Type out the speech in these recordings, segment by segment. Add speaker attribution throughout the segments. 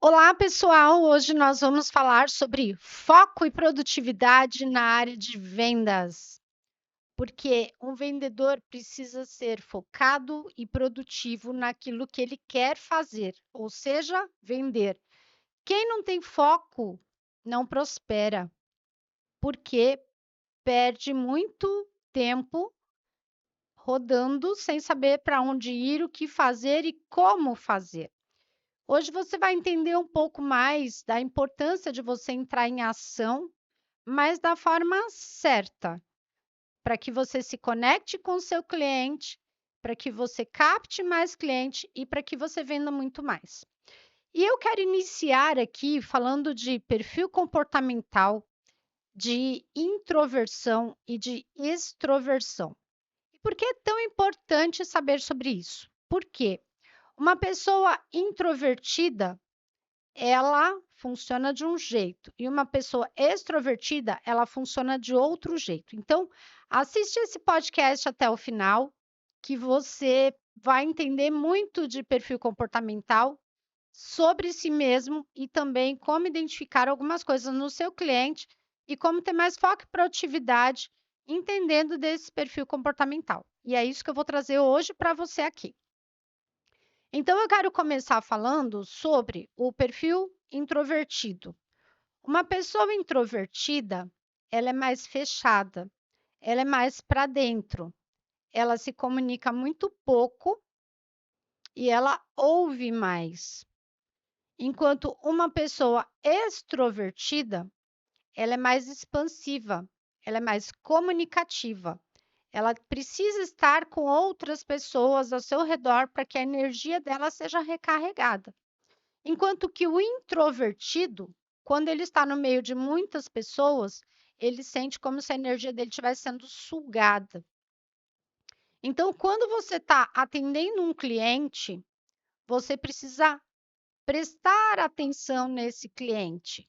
Speaker 1: Olá, pessoal! Hoje nós vamos falar sobre foco e produtividade na área de vendas, porque um vendedor precisa ser focado e produtivo naquilo que ele quer fazer, ou seja, vender. Quem não tem foco não prospera, porque perde muito tempo rodando sem saber para onde ir, o que fazer e como fazer. Hoje você vai entender um pouco mais da importância de você entrar em ação, mas da forma certa, para que você se conecte com o seu cliente, para que você capte mais cliente e para que você venda muito mais. E eu quero iniciar aqui falando de perfil comportamental, de introversão e de extroversão. E por que é tão importante saber sobre isso? Por quê? Uma pessoa introvertida ela funciona de um jeito e uma pessoa extrovertida, ela funciona de outro jeito. Então, assiste esse podcast até o final, que você vai entender muito de perfil comportamental sobre si mesmo e também como identificar algumas coisas no seu cliente e como ter mais foco e produtividade entendendo desse perfil comportamental. E é isso que eu vou trazer hoje para você aqui. Então, eu quero começar falando sobre o perfil introvertido. Uma pessoa introvertida, ela é mais fechada, ela é mais para dentro, ela se comunica muito pouco e ela ouve mais. Enquanto uma pessoa extrovertida, ela é mais expansiva, ela é mais comunicativa. Ela precisa estar com outras pessoas ao seu redor para que a energia dela seja recarregada. Enquanto que o introvertido, quando ele está no meio de muitas pessoas, ele sente como se a energia dele estivesse sendo sugada. Então, quando você está atendendo um cliente, você precisa prestar atenção nesse cliente.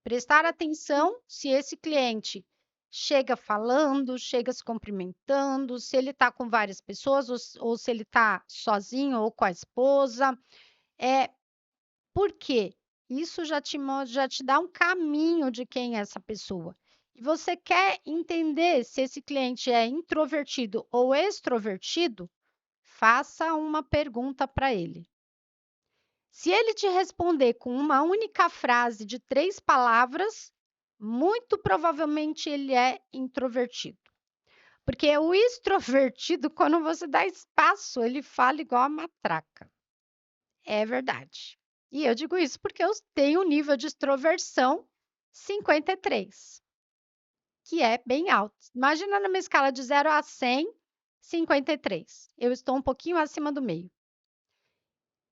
Speaker 1: Prestar atenção se esse cliente chega falando, chega se cumprimentando, se ele está com várias pessoas ou se ele está sozinho ou com a esposa. Por quê? Isso já te dá um caminho de quem é essa pessoa. E você quer entender se esse cliente é introvertido ou extrovertido? Faça uma pergunta para ele. Se ele te responder com uma única frase de 3 palavras, muito provavelmente ele é introvertido. Porque o extrovertido, quando você dá espaço, ele fala igual a matraca. É verdade. E eu digo isso porque eu tenho um nível de extroversão 53, que é bem alto. Imagina numa escala de 0 a 100, 53. Eu estou um pouquinho acima do meio.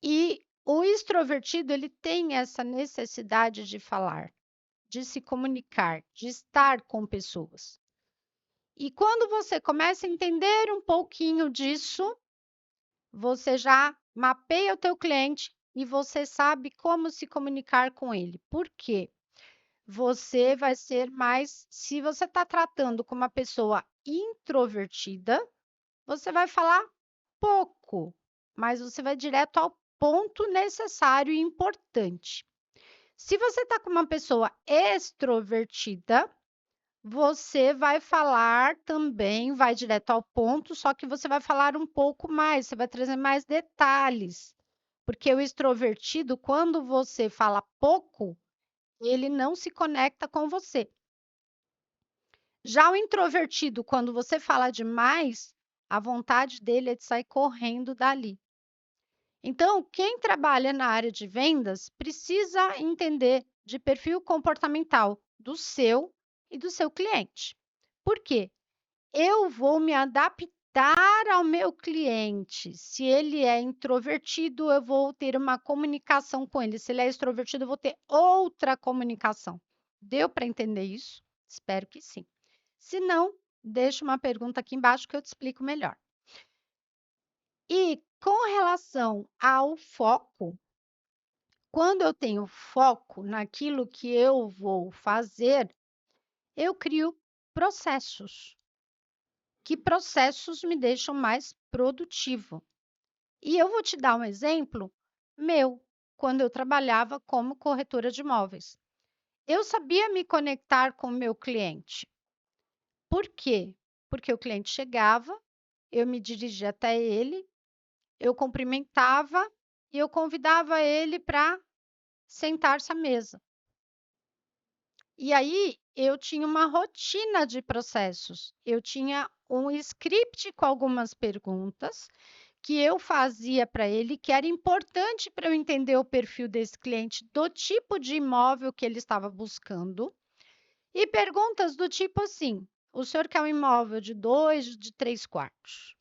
Speaker 1: E o extrovertido, ele tem essa necessidade de falar, de se comunicar, de estar com pessoas. E quando você começa a entender um pouquinho disso, você já mapeia o teu cliente e você sabe como se comunicar com ele. Por quê? Você vai ser mais se você está tratando com uma pessoa introvertida, você vai falar pouco, mas você vai direto ao ponto necessário e importante. Se você está com uma pessoa extrovertida, você vai falar também, vai direto ao ponto, só que você vai falar um pouco mais, você vai trazer mais detalhes. Porque o extrovertido, quando você fala pouco, ele não se conecta com você. Já o introvertido, quando você fala demais, a vontade dele é de sair correndo dali. Então, quem trabalha na área de vendas precisa entender de perfil comportamental do seu e do seu cliente. Por quê? Eu vou me adaptar ao meu cliente. Se ele é introvertido, eu vou ter uma comunicação com ele. Se ele é extrovertido, eu vou ter outra comunicação. Deu para entender isso? Espero que sim. Se não, deixa uma pergunta aqui embaixo que eu te explico melhor. E com relação ao foco, quando eu tenho foco naquilo que eu vou fazer, eu crio processos. Que processos me deixam mais produtivo? E eu vou te dar um exemplo meu. quando eu trabalhava como corretora de imóveis. Eu sabia me conectar com o meu cliente. Por quê? Porque o cliente chegava, eu me dirigia até ele, eu cumprimentava e eu convidava ele para sentar-se à mesa. E aí eu tinha uma rotina de processos. Eu tinha um script com algumas perguntas que eu fazia para ele, que era importante para eu entender o perfil desse cliente, do tipo de imóvel que ele estava buscando, e perguntas do tipo assim: o senhor quer um imóvel de 2, de 3 quartos?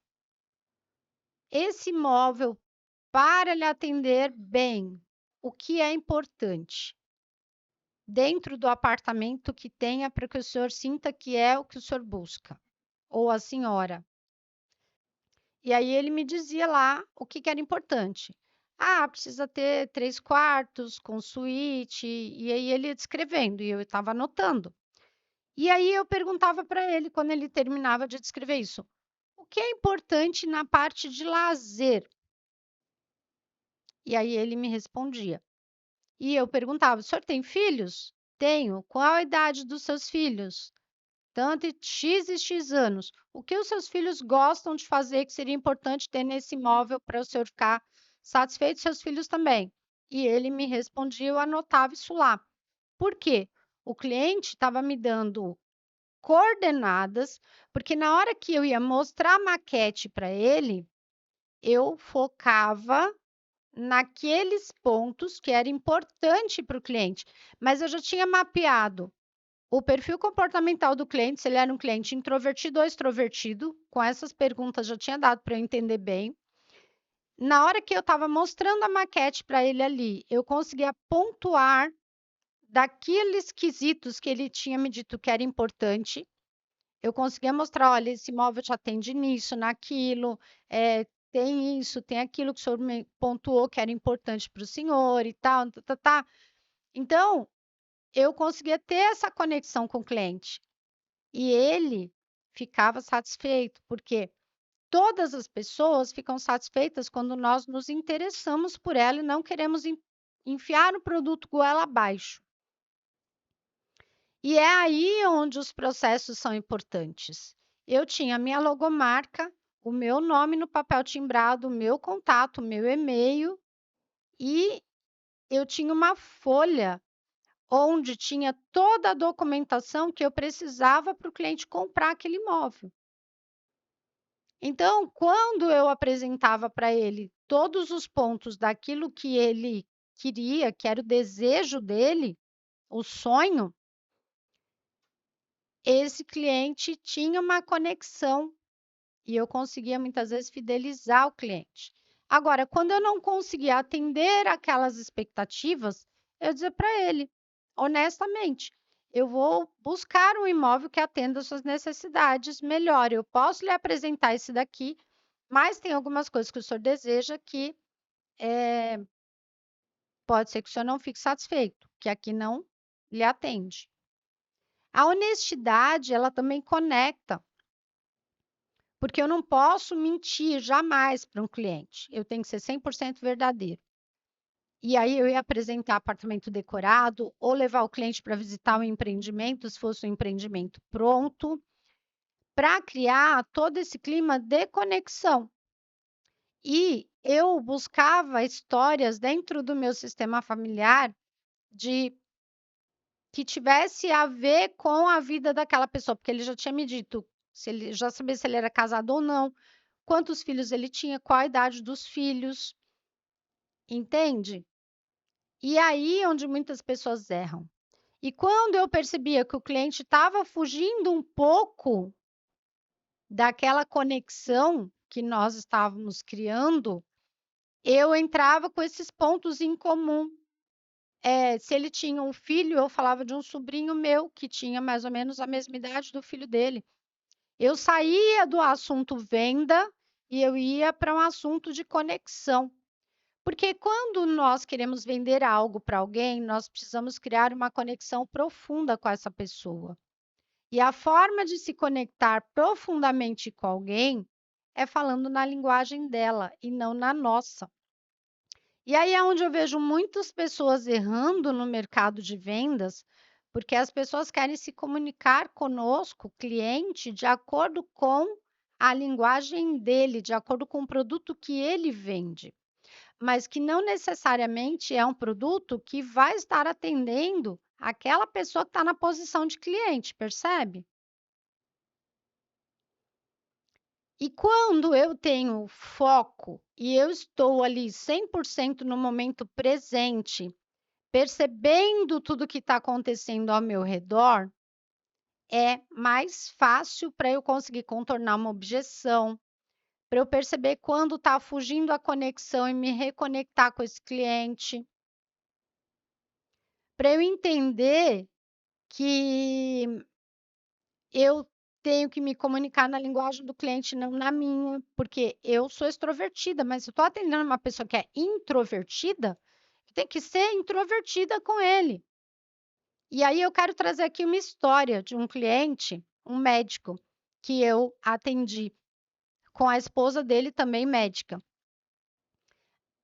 Speaker 1: Esse imóvel, para lhe atender bem, o que é importante? Dentro do apartamento que tenha para que o senhor sinta que é o que o senhor busca, ou a senhora. E aí ele me dizia lá o que que era importante. Ah, precisa ter 3 quartos com suíte, e aí ele ia descrevendo, e eu estava anotando. E aí eu perguntava para ele, quando ele terminava de descrever isso: "O que é importante na parte de lazer?". E aí ele me respondia. E eu perguntava: "O senhor tem filhos?". "Tenho". "Qual a idade dos seus filhos?". "Tanto e X anos". "O que os seus filhos gostam de fazer que seria importante ter nesse imóvel para o senhor ficar satisfeito, seus filhos também?". E ele me respondia, eu anotava isso lá. Por quê? O cliente estava me dando coordenadas, porque na hora que eu ia mostrar a maquete para ele, eu focava naqueles pontos que era importante para o cliente, mas eu já tinha mapeado o perfil comportamental do cliente, se ele era um cliente introvertido ou extrovertido, com essas perguntas já tinha dado para eu entender bem. Na hora que eu estava mostrando a maquete para ele ali, eu conseguia pontuar daqueles quesitos que ele tinha me dito que era importante. Eu conseguia mostrar: "Olha, esse imóvel te atende nisso, naquilo, tem isso, tem aquilo que o senhor me pontuou que era importante para o senhor e tal, tá-tá-tá". Então, eu conseguia ter essa conexão com o cliente. E ele ficava satisfeito, porque todas as pessoas ficam satisfeitas quando nós nos interessamos por ela e não queremos enfiar o produto goela abaixo. E é aí onde os processos são importantes. Eu tinha a minha logomarca, o meu nome no papel timbrado, o meu contato, o meu e-mail, e eu tinha uma folha onde tinha toda a documentação que eu precisava para o cliente comprar aquele imóvel. Então, quando eu apresentava para ele todos os pontos daquilo que ele queria, que era o desejo dele, o sonho, esse cliente tinha uma conexão e eu conseguia muitas vezes fidelizar o cliente. Agora, quando eu não conseguia atender aquelas expectativas, eu dizia para ele, honestamente: "Eu vou buscar um imóvel que atenda às suas necessidades melhor. Eu posso lhe apresentar esse daqui, mas tem algumas coisas que o senhor deseja que, pode ser que o senhor não fique satisfeito, que aqui não lhe atende". A honestidade, ela também conecta, porque eu não posso mentir jamais para um cliente, eu tenho que ser 100% verdadeiro. E aí eu ia apresentar apartamento decorado ou levar o cliente para visitar um empreendimento, se fosse um empreendimento pronto, para criar todo esse clima de conexão. E eu buscava histórias dentro do meu sistema familiar de que tivesse a ver com a vida daquela pessoa, porque ele já tinha me dito, se ele já sabia se ele era casado ou não, quantos filhos ele tinha, qual a idade dos filhos, entende? E aí onde muitas pessoas erram. E quando eu percebia que o cliente estava fugindo um pouco daquela conexão que nós estávamos criando, eu entrava com esses pontos em comum. Se ele tinha um filho, eu falava de um sobrinho meu que tinha mais ou menos a mesma idade do filho dele. Eu saía do assunto venda e eu ia para um assunto de conexão. Porque quando nós queremos vender algo para alguém, nós precisamos criar uma conexão profunda com essa pessoa. E a forma de se conectar profundamente com alguém é falando na linguagem dela e não na nossa. E aí é onde eu vejo muitas pessoas errando no mercado de vendas, porque as pessoas querem se comunicar conosco, cliente, de acordo com a linguagem dele, de acordo com o produto que ele vende, mas que não necessariamente é um produto que vai estar atendendo aquela pessoa que está na posição de cliente, percebe? E quando eu tenho foco e eu estou ali 100% no momento presente, percebendo tudo que está acontecendo ao meu redor, é mais fácil para eu conseguir contornar uma objeção, para eu perceber quando está fugindo a conexão e me reconectar com esse cliente, para eu entender que eu tenho que me comunicar na linguagem do cliente, não na minha, porque eu sou extrovertida, mas se eu estou atendendo uma pessoa que é introvertida, tem que ser introvertida com ele. E aí eu quero trazer aqui uma história de um cliente, um médico, que eu atendi, com a esposa dele também médica.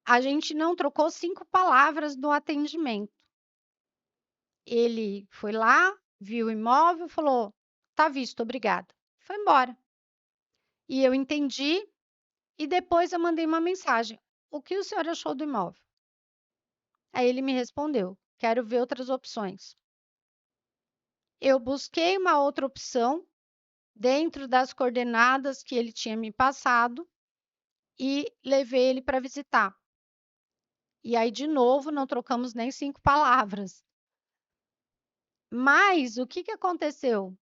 Speaker 1: A gente não trocou 5 palavras no atendimento. Ele foi lá, viu o imóvel, falou: "Tá visto, obrigada". Foi embora. E eu entendi, e depois eu mandei uma mensagem: "O que o senhor achou do imóvel?". Aí ele me respondeu: "Quero ver outras opções". Eu busquei uma outra opção dentro das coordenadas que ele tinha me passado e levei ele para visitar. E aí, de novo, não trocamos nem 5 palavras. Mas o que que aconteceu?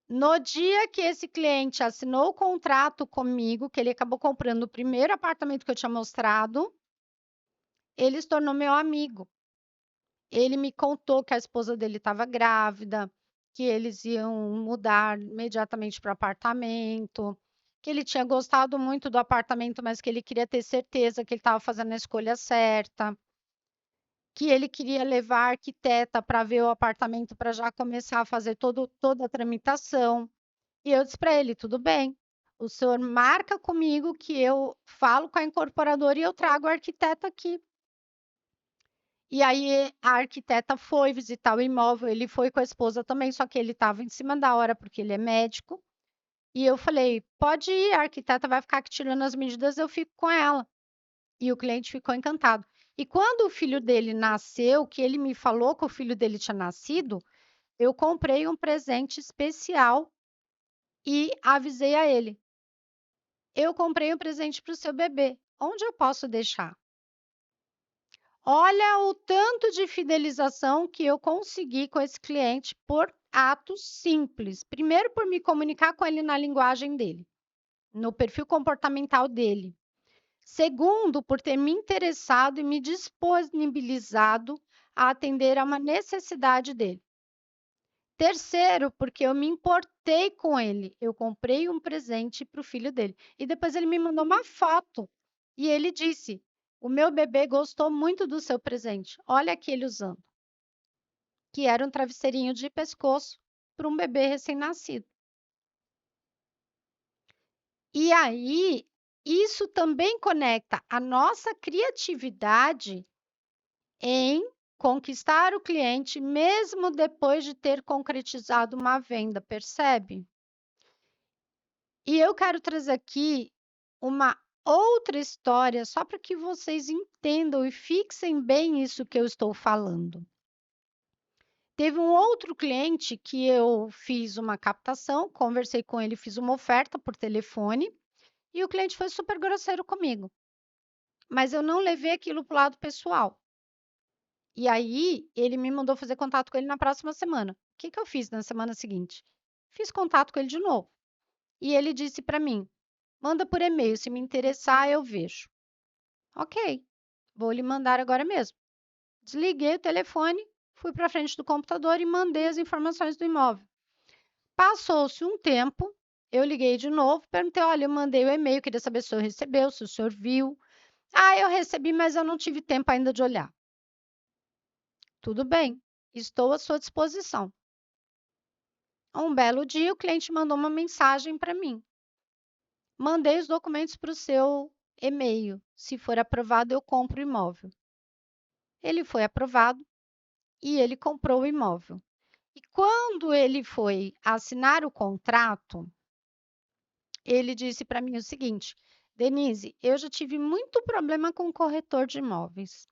Speaker 1: No dia que esse cliente assinou o contrato comigo, que ele acabou comprando o primeiro apartamento que eu tinha mostrado, ele se tornou meu amigo. Ele me contou que a esposa dele estava grávida, que eles iam mudar imediatamente para o apartamento, que ele tinha gostado muito do apartamento, mas que ele queria ter certeza que ele estava fazendo a escolha certa, que ele queria levar a arquiteta para ver o apartamento para já começar a fazer toda a tramitação. E eu disse para ele: tudo bem, o senhor marca comigo que eu falo com a incorporadora e eu trago a arquiteta aqui. E aí a arquiteta foi visitar o imóvel, ele foi com a esposa também, só que ele estava em cima da hora, porque ele é médico. E eu falei: "Pode ir, a arquiteta vai ficar aqui tirando as medidas, eu fico com ela". E o cliente ficou encantado. E quando o filho dele nasceu, que ele me falou que o filho dele tinha nascido, eu comprei um presente especial e avisei a ele: "Eu comprei um presente para o seu bebê, onde eu posso deixar?". Olha o tanto de fidelização que eu consegui com esse cliente por atos simples. Primeiro, por me comunicar com ele na linguagem dele, no perfil comportamental dele. Segundo, por ter me interessado e me disponibilizado a atender a uma necessidade dele. Terceiro, porque eu me importei com ele. Eu comprei um presente para o filho dele. E depois ele me mandou uma foto. E ele disse: "O meu bebê gostou muito do seu presente. Olha aqui ele usando". Que era um travesseirinho de pescoço para um bebê recém-nascido. E aí, isso também conecta a nossa criatividade em conquistar o cliente, mesmo depois de ter concretizado uma venda, percebe? E eu quero trazer aqui uma outra história, só para que vocês entendam e fixem bem isso que eu estou falando. Teve um outro cliente que eu fiz uma captação, conversei com ele, fiz uma oferta por telefone e o cliente foi super grosseiro comigo, mas eu não levei aquilo para o lado pessoal. E aí ele me mandou fazer contato com ele na próxima semana. O que que eu fiz na semana seguinte? Fiz contato com ele de novo. E ele disse para mim: "Manda por e-mail, se me interessar eu vejo". Ok, vou lhe mandar agora mesmo. Desliguei o telefone, fui para frente do computador e mandei as informações do imóvel. Passou-se um tempo, eu liguei de novo, perguntei: "Olha, eu mandei o e-mail, queria saber se o senhor recebeu, se o senhor viu". "Ah, eu recebi, mas eu não tive tempo ainda de olhar". "Tudo bem, estou à sua disposição". Um belo dia, o cliente mandou uma mensagem para mim: "Mandei os documentos para o seu e-mail. Se for aprovado, eu compro o imóvel. Ele foi aprovado e ele comprou o imóvel. E quando ele foi assinar o contrato, ele disse para mim o seguinte: Denise, eu já tive muito problema com o corretor de imóveis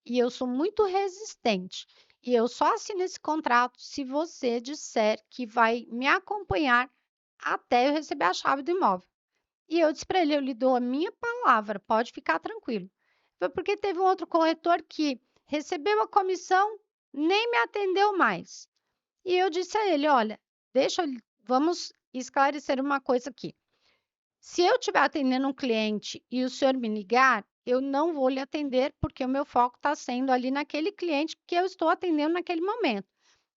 Speaker 1: e eu sou muito resistente. E eu só assino esse contrato se você disser que vai me acompanhar até eu receber a chave do imóvel. E eu disse para ele: eu lhe dou a minha palavra, pode ficar tranquilo. Foi porque teve um outro corretor que recebeu a comissão, nem me atendeu mais. E eu disse a ele: olha, vamos esclarecer uma coisa aqui. Se eu estiver atendendo um cliente e o senhor me ligar, eu não vou lhe atender porque o meu foco está sendo ali naquele cliente que eu estou atendendo naquele momento.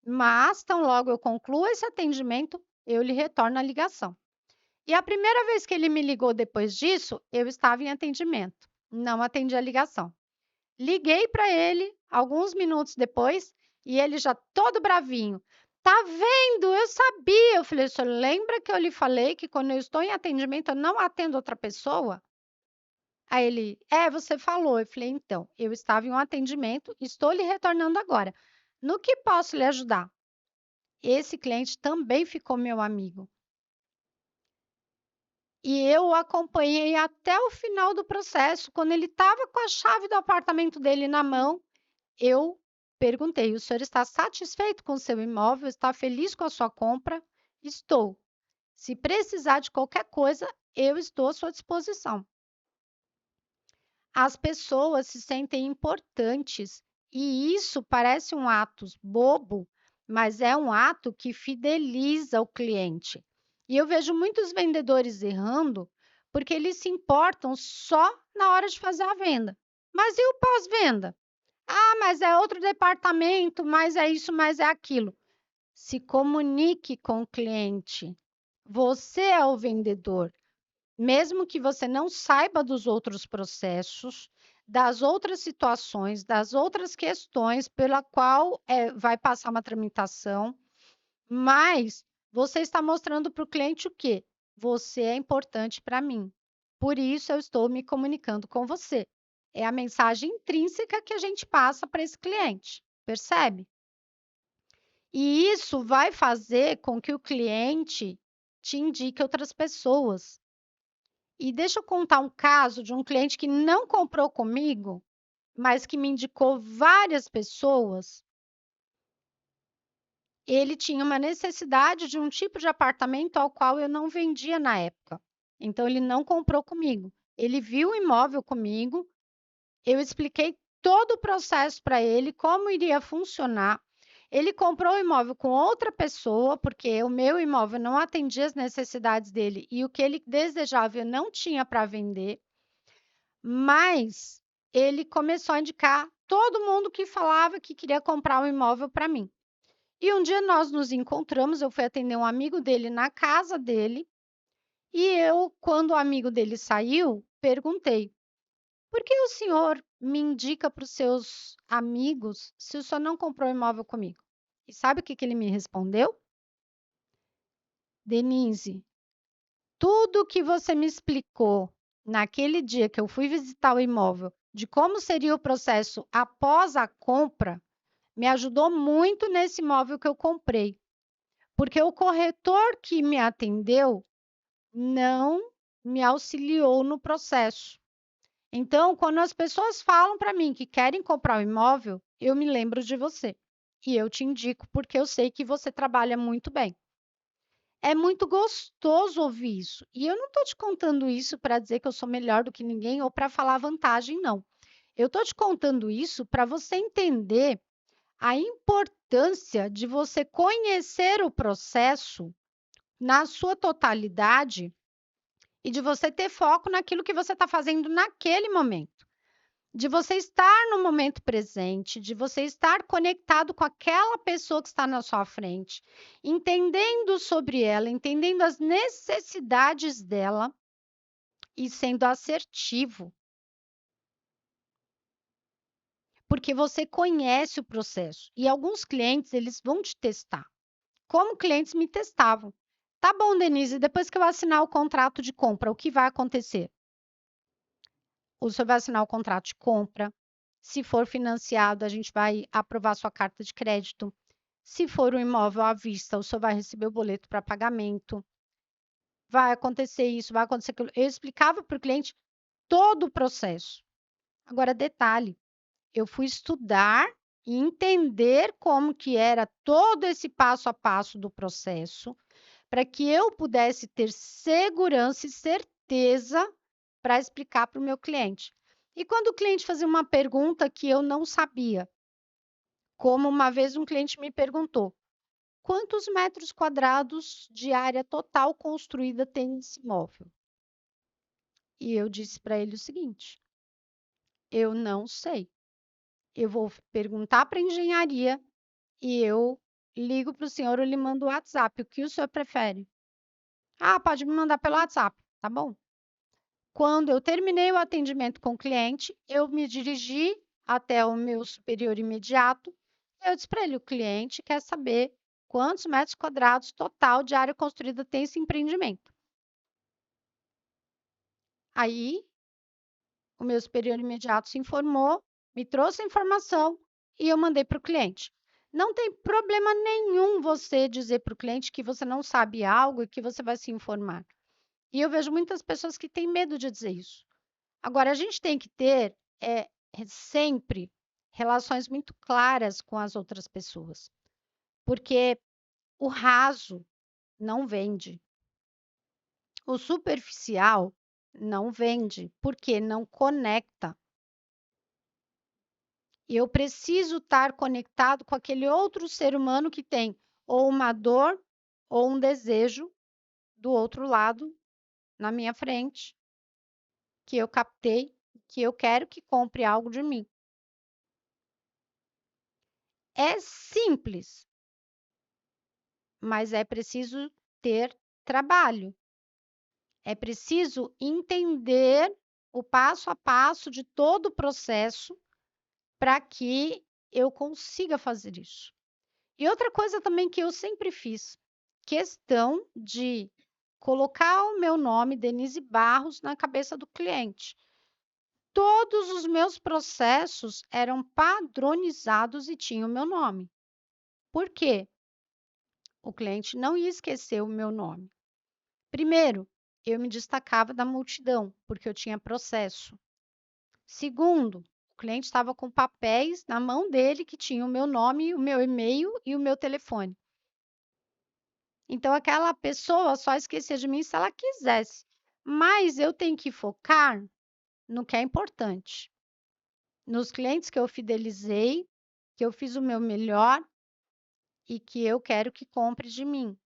Speaker 1: Mas, tão logo eu concluo esse atendimento, eu lhe retorno a ligação. E a primeira vez que ele me ligou depois disso, eu estava em atendimento, não atendi a ligação. Liguei para ele alguns minutos depois e ele já todo bravinho. Tá vendo? Eu sabia. Eu falei, o senhor lembra que eu lhe falei que quando eu estou em atendimento eu não atendo outra pessoa? Aí ele, você falou. Eu falei, então, eu estava em um atendimento, estou lhe retornando agora. No que posso lhe ajudar? Esse cliente também ficou meu amigo. E eu o acompanhei até o final do processo. Quando ele estava com a chave do apartamento dele na mão, eu perguntei: "O senhor está satisfeito com o seu imóvel? Está feliz com a sua compra?" "Estou. Se precisar de qualquer coisa, eu estou à sua disposição." As pessoas se sentem importantes e isso parece um ato bobo, mas é um ato que fideliza o cliente. E eu vejo muitos vendedores errando porque eles se importam só na hora de fazer a venda. Mas e o pós-venda? Ah, mas é outro departamento, mas é isso, mas é aquilo. Se comunique com o cliente. Você é o vendedor. Mesmo que você não saiba dos outros processos, das outras situações, das outras questões pela qual vai passar uma tramitação, mas você está mostrando para o cliente o quê? Você é importante para mim. Por isso eu estou me comunicando com você. É a mensagem intrínseca que a gente passa para esse cliente, percebe? E isso vai fazer com que o cliente te indique outras pessoas. E deixa eu contar um caso de um cliente que não comprou comigo, mas que me indicou várias pessoas. Ele tinha uma necessidade de um tipo de apartamento ao qual eu não vendia na época. Então ele não comprou comigo. Ele viu o imóvel comigo, eu expliquei todo o processo para ele, como iria funcionar. Ele comprou o imóvel com outra pessoa, porque o meu imóvel não atendia as necessidades dele e o que ele desejava eu não tinha para vender. Mas ele começou a indicar todo mundo que falava que queria comprar um imóvel para mim. E um dia nós nos encontramos, eu fui atender um amigo dele na casa dele, e eu, quando o amigo dele saiu, perguntei: "Por que o senhor me indica para os seus amigos se o senhor não comprou imóvel comigo?" E sabe o que que ele me respondeu? "Denise, tudo que você me explicou naquele dia que eu fui visitar o imóvel, de como seria o processo após a compra, me ajudou muito nesse imóvel que eu comprei, porque o corretor que me atendeu não me auxiliou no processo. Então, quando as pessoas falam para mim que querem comprar o imóvel, eu me lembro de você e eu te indico porque eu sei que você trabalha muito bem." É muito gostoso ouvir isso. E eu não estou te contando isso para dizer que eu sou melhor do que ninguém ou para falar vantagem, não. Eu estou te contando isso para você entender a importância de você conhecer o processo na sua totalidade e de você ter foco naquilo que você está fazendo naquele momento. De você estar no momento presente, de você estar conectado com aquela pessoa que está na sua frente, entendendo sobre ela, entendendo as necessidades dela e sendo assertivo, porque você conhece o processo. E alguns clientes, eles vão te testar, como clientes me testavam. Tá bom, Denise, depois que eu assinar o contrato de compra, o que vai acontecer? o senhor vai assinar o contrato de compra. Se for financiado, a gente vai aprovar sua carta de crédito. Se for um imóvel à vista, o senhor vai receber o boleto para pagamento. Vai acontecer isso, vai acontecer aquilo. Eu explicava para o cliente todo o processo. Agora, detalhe, eu fui estudar e entender como que era todo esse passo a passo do processo, para que eu pudesse ter segurança e certeza para explicar para o meu cliente. E quando o cliente fazia uma pergunta que eu não sabia, como uma vez um cliente me perguntou: quantos metros quadrados de área total construída tem esse imóvel? E eu disse para ele o seguinte: eu não sei. Eu vou perguntar para a engenharia e eu ligo para o senhor ou lhe mando o WhatsApp. O que o senhor prefere? Ah, pode me mandar pelo WhatsApp, tá bom? Quando eu terminei o atendimento com o cliente, eu me dirigi até o meu superior imediato. Eu disse para ele: o cliente quer saber quantos metros quadrados total de área construída tem esse empreendimento. Aí, o meu superior imediato se informou, me trouxe a informação e eu mandei para o cliente. Não tem problema nenhum você dizer para o cliente que você não sabe algo e que você vai se informar. E eu vejo muitas pessoas que têm medo de dizer isso. Agora, a gente tem que ter sempre relações muito claras com as outras pessoas, porque o raso não vende, o superficial não vende, porque não conecta. E eu preciso estar conectado com aquele outro ser humano que tem ou uma dor ou um desejo do outro lado, na minha frente, que eu captei, que eu quero que compre algo de mim. É simples, mas é preciso ter trabalho. É preciso entender o passo a passo de todo o processo para que eu consiga fazer isso. E outra coisa também que eu sempre fiz, questão de colocar o meu nome, Denise Barros, na cabeça do cliente. Todos os meus processos eram padronizados e tinham o meu nome. Por quê? O cliente não ia esquecer o meu nome. Primeiro, eu me destacava da multidão, porque eu tinha processo. Segundo, o cliente estava com papéis na mão dele que tinham o meu nome, o meu e-mail e o meu telefone. Então, aquela pessoa só esquecia de mim se ela quisesse. Mas eu tenho que focar no que é importante, nos clientes que eu fidelizei, que eu fiz o meu melhor e que eu quero que compre de mim.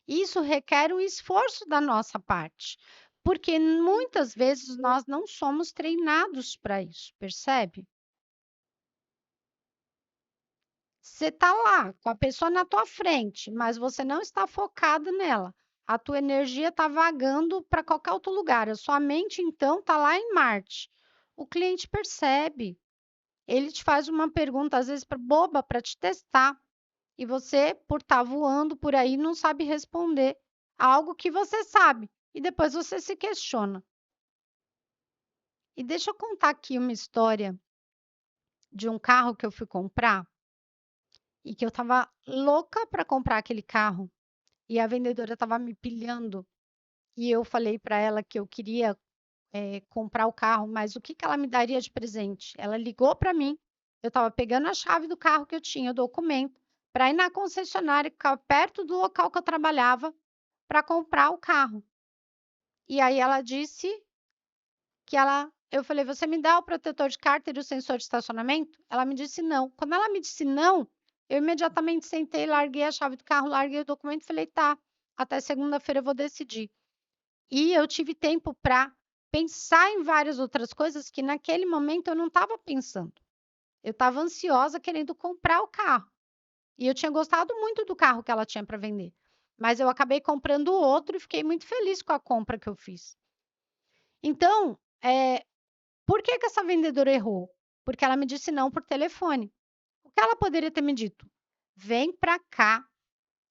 Speaker 1: Isso requer um esforço da nossa parte, porque muitas vezes nós não somos treinados para isso, percebe? Você está lá com a pessoa na tua frente, mas você não está focado nela. A tua energia está vagando para qualquer outro lugar. A sua mente, então, está lá em Marte. O cliente percebe. Ele te faz uma pergunta, às vezes, boba, para te testar. E você, por estar voando por aí, não sabe responder algo que você sabe. E depois você se questiona. E deixa eu contar aqui uma história de um carro que eu fui comprar e que eu estava louca para comprar aquele carro. E a vendedora estava me pilhando e eu falei para ela que eu queria, comprar o carro, mas o que que ela me daria de presente? Ela ligou para mim, eu estava pegando a chave do carro que eu tinha, o documento, para ir na concessionária, que ficava perto do local que eu trabalhava, para comprar o carro. E aí ela disse que eu falei: "Você me dá o protetor de cárter e o sensor de estacionamento?" Ela me disse: "Não". Quando ela me disse não, eu imediatamente sentei, larguei a chave do carro, larguei o documento e falei: "Tá, até segunda-feira eu vou decidir". E eu tive tempo para pensar em várias outras coisas que naquele momento eu não estava pensando. Eu estava ansiosa querendo comprar o carro. E eu tinha gostado muito do carro que ela tinha para vender. Mas eu acabei comprando outro e fiquei muito feliz com a compra que eu fiz. Então, por que que essa vendedora errou? Porque ela me disse não por telefone. O que ela poderia ter me dito? Vem para cá,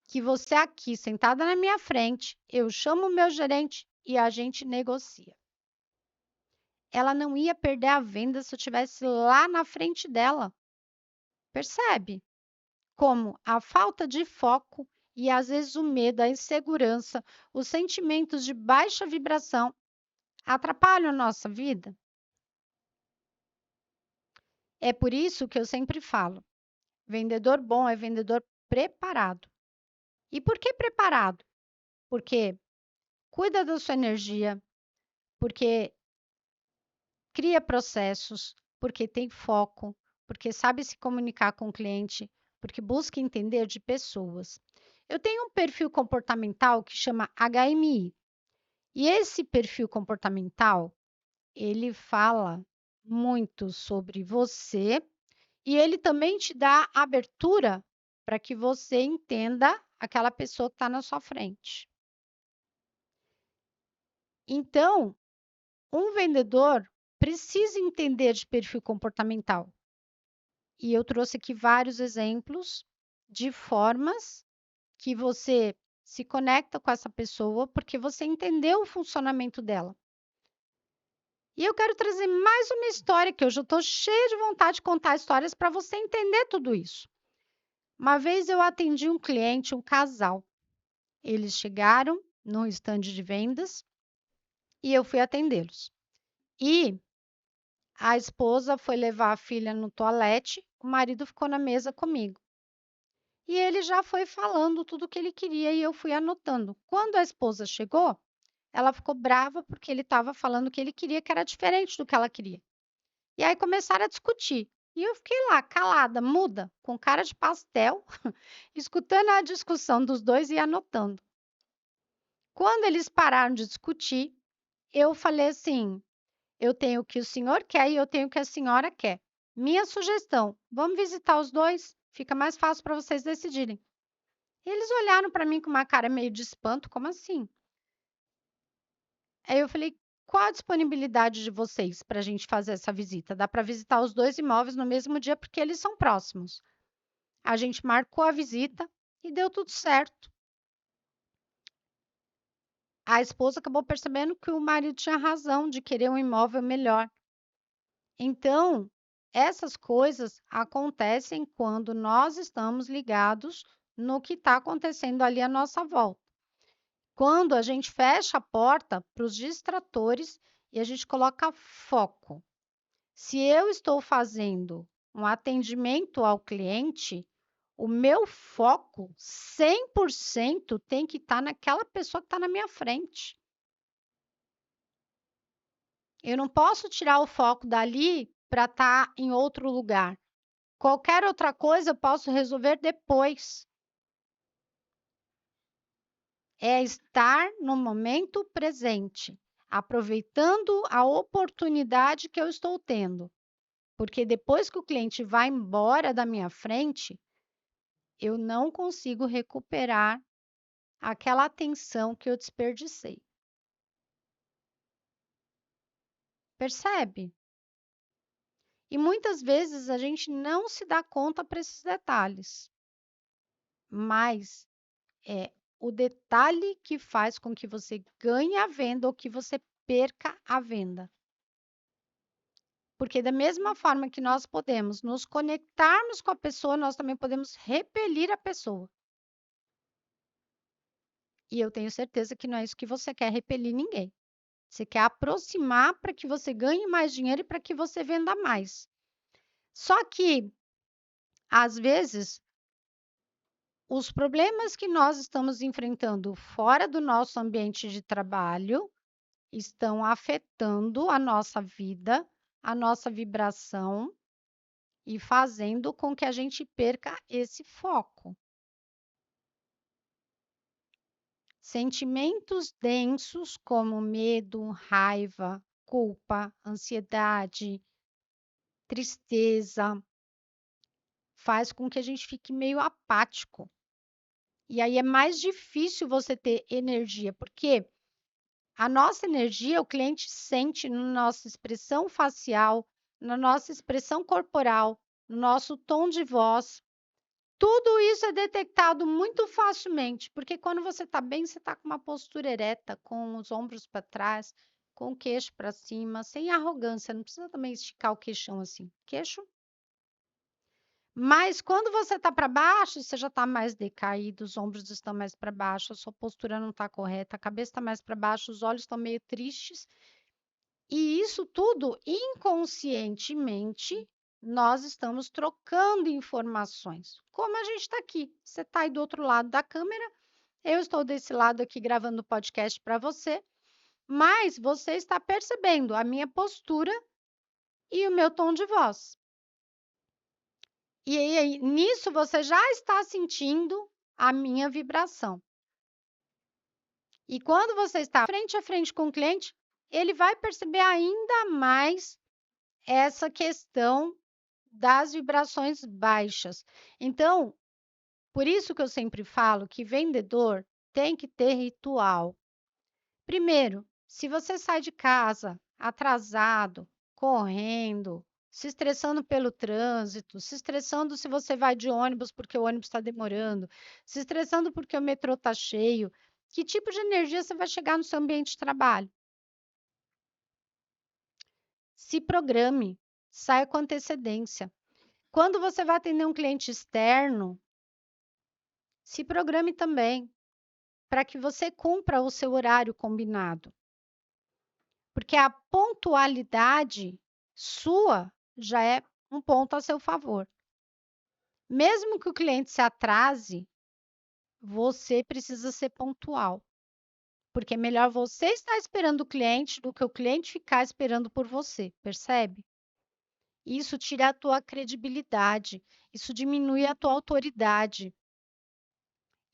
Speaker 1: que você aqui sentada na minha frente, eu chamo o meu gerente e a gente negocia. ela não ia perder a venda se eu estivesse lá na frente dela. Percebe? Como a falta de foco e às vezes o medo, a insegurança, os sentimentos de baixa vibração atrapalham a nossa vida. É por isso que eu sempre falo: vendedor bom é vendedor preparado. E por que preparado? Porque cuida da sua energia, porque cria processos, porque tem foco, porque sabe se comunicar com o cliente, porque busca entender de pessoas. Eu tenho um perfil comportamental que chama HMI. E esse perfil comportamental, ele fala muito sobre você e ele também te dá abertura para que você entenda aquela pessoa que está na sua frente. Então, um vendedor precisa entender de perfil comportamental. E eu trouxe aqui vários exemplos de formas que você se conecta com essa pessoa porque você entendeu o funcionamento dela. E eu quero trazer mais uma história que eu já estou cheia de vontade de contar histórias para você entender tudo isso. Uma vez eu atendi um cliente, um casal. Eles chegaram no estande de vendas e eu fui atendê-los. E a esposa foi levar a filha no toalete, o marido ficou na mesa comigo. E ele já foi falando tudo o que ele queria e eu fui anotando. Quando a esposa chegou, ela ficou brava porque ele estava falando o que ele queria, que era diferente do que ela queria. E aí começaram a discutir. E eu fiquei lá, calada, muda, com cara de pastel, escutando a discussão dos dois e anotando. Quando eles pararam de discutir, eu falei assim: eu tenho o que o senhor quer e eu tenho o que a senhora quer. Minha sugestão: vamos visitar os dois? Fica mais fácil para vocês decidirem. E eles olharam para mim com uma cara meio de espanto, como assim? Aí eu falei: qual a disponibilidade de vocês para a gente fazer essa visita? Dá para visitar os dois imóveis no mesmo dia porque eles são próximos. A gente marcou a visita e deu tudo certo. A esposa acabou percebendo que o marido tinha razão de querer um imóvel melhor. Então, essas coisas acontecem quando nós estamos ligados no que está acontecendo ali à nossa volta. Quando a gente fecha a porta para os distratores e a gente coloca foco. Se eu estou fazendo um atendimento ao cliente, o meu foco 100% tem que estar naquela pessoa que está na minha frente. Eu não posso tirar o foco dali para estar em outro lugar. Qualquer outra coisa eu posso resolver depois. É estar no momento presente, aproveitando a oportunidade que eu estou tendo. Porque depois que o cliente vai embora da minha frente, eu não consigo recuperar aquela atenção que eu desperdicei. Percebe? E muitas vezes a gente não se dá conta para esses detalhes, mas é o detalhe que faz com que você ganhe a venda ou que você perca a venda. Porque da mesma forma que nós podemos nos conectarmos com a pessoa, nós também podemos repelir a pessoa. E eu tenho certeza que não é isso que você quer, repelir ninguém. Você quer aproximar para que você ganhe mais dinheiro e para que você venda mais. Só que, às vezes, os problemas que nós estamos enfrentando fora do nosso ambiente de trabalho estão afetando a nossa vida, a nossa vibração e fazendo com que a gente perca esse foco. Sentimentos densos como medo, raiva, culpa, ansiedade, tristeza, faz com que a gente fique meio apático. E aí é mais difícil você ter energia, porque a nossa energia o cliente sente na nossa expressão facial, na nossa expressão corporal, no nosso tom de voz. Tudo isso é detectado muito facilmente, porque quando você está bem, você está com uma postura ereta, com os ombros para trás. com o queixo para cima, sem arrogância, não precisa também esticar o queixão assim. Queixo. Mas quando você está para baixo, você já está mais decaído, os ombros estão mais para baixo, a sua postura não está correta, a cabeça está mais para baixo, os olhos estão meio tristes. E isso tudo inconscientemente nós estamos trocando informações. Como a gente está aqui, você está aí do outro lado da câmera, eu estou desse lado aqui gravando o podcast para você, mas você está percebendo a minha postura e o meu tom de voz. E aí, nisso você já está sentindo a minha vibração. E quando você está frente a frente com o cliente, ele vai perceber ainda mais essa questão das vibrações baixas. Então, por isso que eu sempre falo que vendedor tem que ter ritual. Primeiro, se você sai de casa atrasado, correndo, se estressando pelo trânsito, se estressando se você vai de ônibus porque o ônibus está demorando, se estressando porque o metrô está cheio, que tipo de energia você vai chegar no seu ambiente de trabalho? Se programe, saia com antecedência. Quando você vai atender um cliente externo, se programe também, para que você cumpra o seu horário combinado. Porque a pontualidade sua já é um ponto a seu favor. Mesmo que o cliente se atrase, você precisa ser pontual. Porque é melhor você estar esperando o cliente do que o cliente ficar esperando por você, percebe? Isso tira a tua credibilidade, isso diminui a tua autoridade.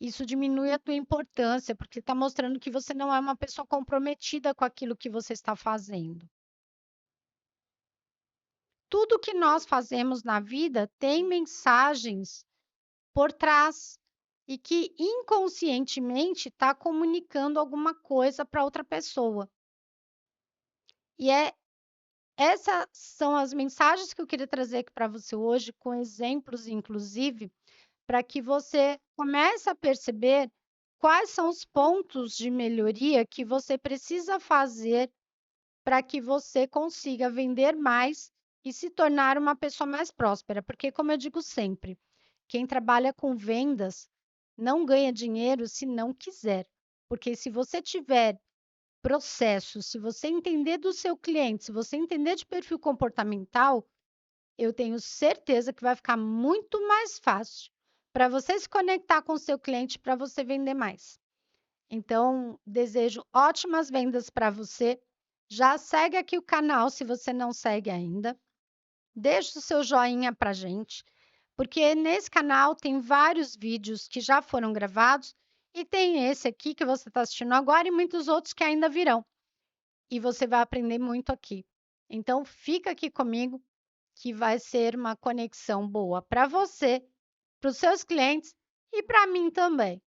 Speaker 1: Isso diminui a tua importância, porque está mostrando que você não é uma pessoa comprometida com aquilo que você está fazendo. Tudo que nós fazemos na vida tem mensagens por trás e que inconscientemente está comunicando alguma coisa para outra pessoa. E essas são as mensagens que eu queria trazer aqui para você hoje, com exemplos, inclusive, para que você comece a perceber quais são os pontos de melhoria que você precisa fazer para que você consiga vender mais e se tornar uma pessoa mais próspera. Porque, como eu digo sempre, quem trabalha com vendas não ganha dinheiro se não quiser. Porque se você tiver processo, se você entender do seu cliente, se você entender de perfil comportamental, eu tenho certeza que vai ficar muito mais fácil para você se conectar com o seu cliente para você vender mais. Então, desejo ótimas vendas para você. Já segue aqui o canal se você não segue ainda. Deixa o seu joinha para gente, porque nesse canal tem vários vídeos que já foram gravados e tem esse aqui que você está assistindo agora e muitos outros que ainda virão. E você vai aprender muito aqui. Então, fica aqui comigo que vai ser uma conexão boa para você, para os seus clientes e para mim também.